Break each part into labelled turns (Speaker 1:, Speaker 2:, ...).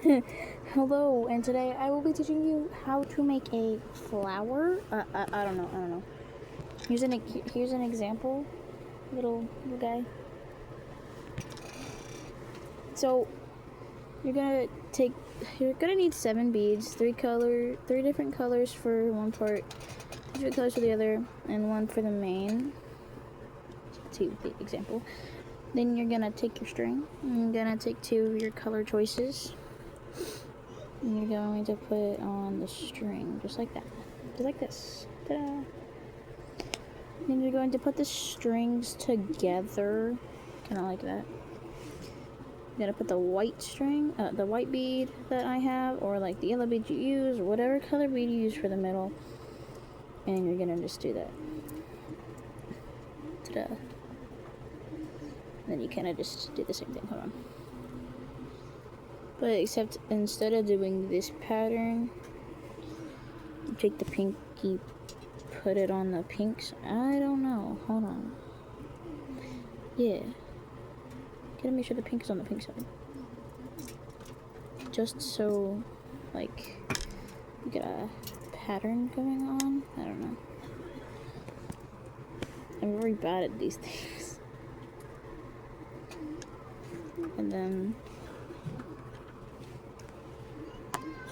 Speaker 1: Hello, and today I will be teaching you how to make a flower. I don't know. Here's an example, little guy. So you're gonna need 7 beads, 3 different colors for one part, 3 different colors for the other, and one for the main. To the example. Then you're gonna take your string, and you're gonna take 2 of your color choices. And you're going to put it on the string, just like that. Just like this. Ta-da! Then you're going to put the strings together, kind of like that. You're gonna put the white string, the white bead that I have, or like the yellow bead you use, or whatever color bead you use for the middle. And you're gonna just do that. Ta-da! Then you kind of just do the same thing. Hold on. But except instead of doing this pattern, you take the pinky, put it on the pinks. I don't know. Hold on. Yeah. Gotta make sure the pink is on the pink side. Just so, like, you get a pattern going on. I don't know. I'm very bad at these things. And then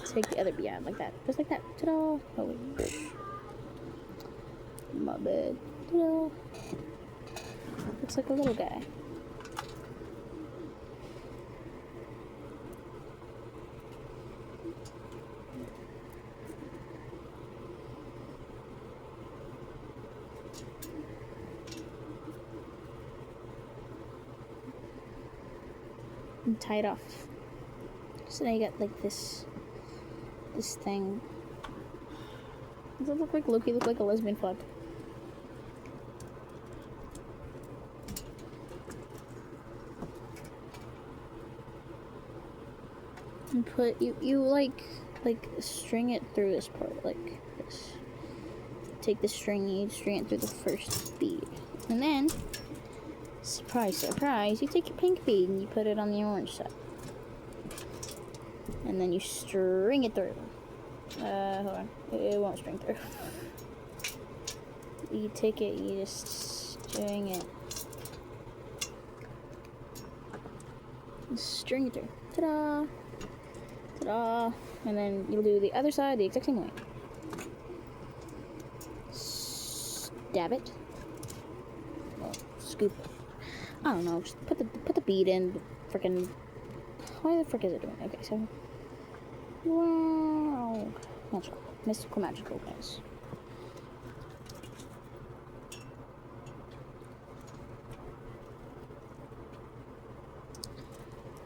Speaker 1: take the other bead out like that. Just like that. Ta-da! Oh wait. My bad. Ta-da! Looks like a little guy. And tie it off. So now you got like this thing. Does it look like Loki? Look like a lesbian flag. And put you like string it through this part like this. Take the string, you string it through the first bead, and then surprise, surprise, you take your pink bead and you put it on the orange side. And then you string it through. Hold on. It won't string through. You take it, you just string it. String it through. Ta-da! Ta-da! And then you'll do the other side the exact same way. Stab it. Well, scoop it. I don't know. Just put the bead in. Freaking. Why the frick is it doing? Okay, so. Wow. Magical. Mystical, magical, guys.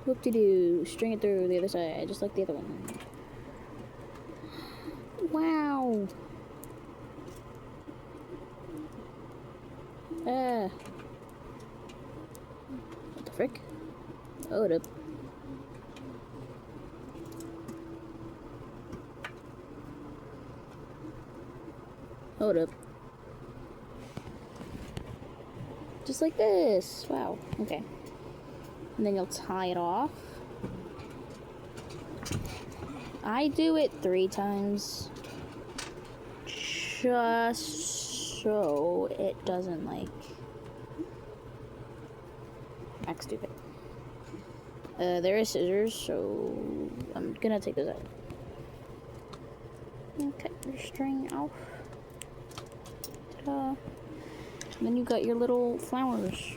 Speaker 1: Whoop-de-doo. String it through the other side, just like the other one. Wow. What the frick? Hold up. Hold up. Just like this. Wow. Okay. And then you'll tie it off. I do it 3 times. Just so it doesn't, like, act stupid. There is scissors, so I'm gonna take those out. And cut your string off. Ta-da. And then you got your little flowers.